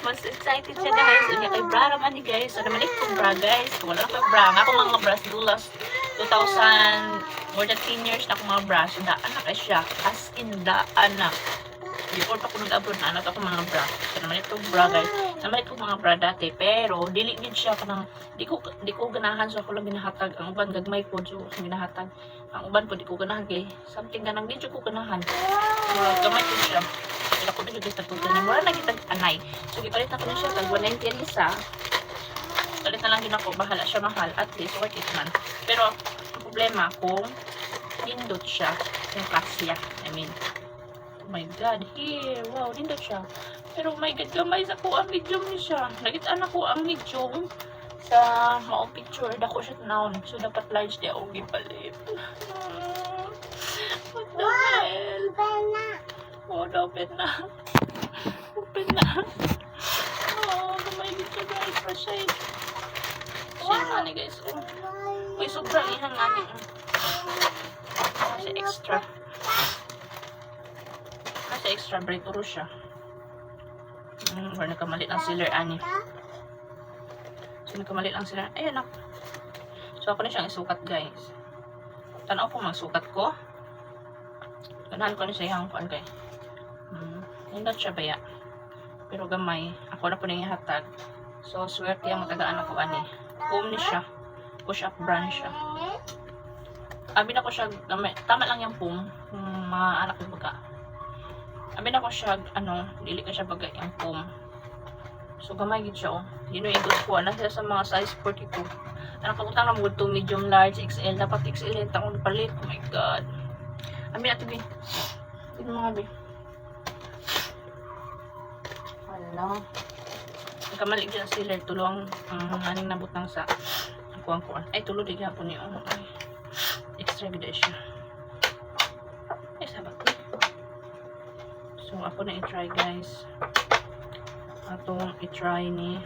Mas excited siya guys. Unya kay bra naman ni guys. So naman ko bra guys. Kung wala kay bra. Nga ako mga bras do last 2000, more than 10 years na ako mga bra. So daan na kay siya. As in daan na. Before pa ko nag-abroad na anak ako mga bra. So naman itong bra guys. Naman itong mga bra dati. Pero dili din siya kanang di ko ganahan. So ako lang ginahatag. Ang uban gagmay po. So ginahatag. Ang uban po di ko ganahan kay something ganang di ko ganahan. So gamay ko siya. Kaya ako na guys nagpunta niya. Mura na kita anay. So gipalit na ko na siya. Tag 190 ang isa. Palit na lang din ako. Bahala siya mahal. At least worth it man. Pero ang problema kung nindot siya. Yung kasya. I mean. Oh my god, here, wow, nindot siya. Pero oh my god, gamay sa ko ang medium niya siya. Nagitaan ako ang medium sa mao picture. Dako siya noun. So, dapat large di ako gipalit. What the hell? Oh, open na. Open na. Oh, gamay dito guys. Pasay. Siya nga ni guys. Uy, sobrang ihang nga ni. Kasi extra. Kasi extra breakthrough siya. Or nagkamalit ang sealer ani. So nagkamalit ang sealer. Ayan ako. So ako na siyang isukat guys. Tanaw ko magsukat ko. Ganahan ko na siya yung kuan kay. Hindi siya baya. Pero gamay. Ako na po na ihatag. So swerte yung matagaan ako ani. Home ni siya. Push up brand siya. Abi na ko siya gamay. Tama lang yung pum. Mga anak ko baga. Abi na ko siya, dili ka siya bagay ang pum. So, gamay gid siya, oh. Yun yung igos ko. Nasa sa mga size 42. Anak ko utang na mo ito, medium, large, XL. Dapat XL yung takong palit. Oh my God. Abi na ito, bi. Ito mga, bi. Wala. Nagkamalig dyan ang sealer. Tulong ang aning nabutang sa kuwang-kuwan. Ay, tulo di gapon niyo. Ay, extra gida siya. Ay, sabat ko. So, ako na i-try guys. Atong i-try ni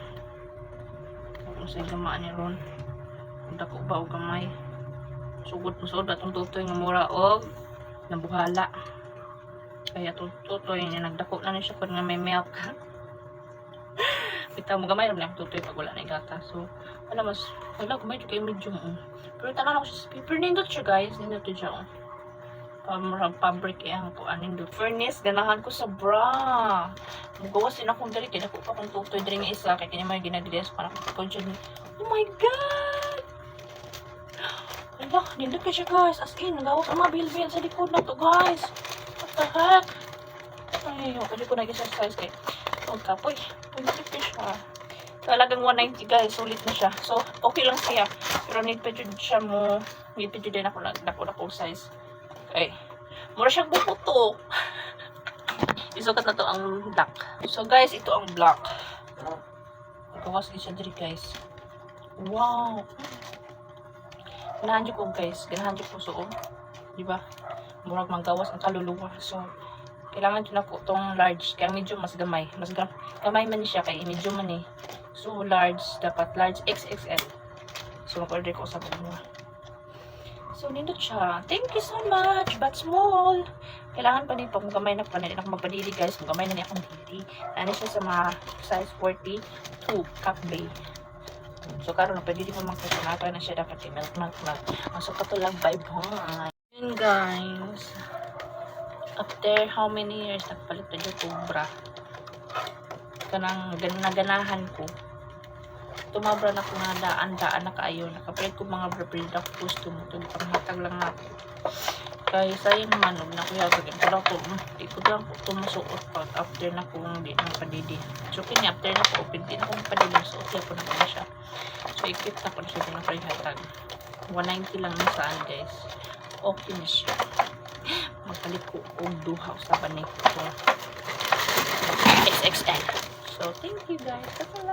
kung sa gamaan ni Ron. Dako ba o gamay. Sugod po sugod atong tutoy nga mura og nabuhala. Kaya tutoy niya nagdako na ni siya pag nga may milk. Bitaw mo gamay ram tutoy pag wala na igata. So, wala gamay kay medium. Pero tanan ako sa paper nindot siya guys. Nindot siya oh. Fabric ang kuanin do. Furnace, ganahan ko sa bra. Mugawas din akong dali. Kaya ko pa kung tutoy dali nga isa. Kaya kanya may ginadres. Parang ko dyan. Oh my God! Wala, nindot ka siya guys. As in, nagawas ang mga bilbil sa likod na to guys. What the heck? Ay, pwede ko nag-exercise kay. Huwag ka, poy. Pwede ka siya. Talagang 190 guys. Sulit na siya. So, okay lang siya. Pero need pa dyan siya mo. Need pa dyan din ako nagdako size. Ay, mura siyang bukuto. Isukat na to ang black. So guys, ito ang black. Ikawas din siya diri guys. Wow. Ganahan ko guys. Ganahan ko suong. Diba? Murag manggawas ang kaluluwa. So, kailangan din ako itong large. Kaya medium mas gamay. Mas gamay man siya kay medium man eh. So, large. Dapat large XXL. So, mag-order ko sa bunga. So, nindot siya. Thank you so much. But small. Kailangan pa din pag gamay na pa na din ako magpadili guys. Kung gamay na din akong dili. Ano siya sa mga size 42. Cup bay. So, karoon na pwede din pa magkakunata na siya. Dapat milk. Masok ka to lang 5 hong. Yun guys. After how many years nagpalit na yung kubra. Kanang naganahan ko. Tumabra na ko nga daan na kaayo. Nakapalit ko mga breed of gusto mo. Ito panghatag lang ako. Kaya sayang manog na kuya. Di ko lang ko masuot pa. After na ko hindi na padidi. So kanya after na ko open. Di na ko padidi. So okay po naman siya. So ikip na ko na siya na panghatag. 190 lang na saan guys. Okay na siya. Magpalit ko og duha sa banig ko. XXL. So thank you guys. That's all.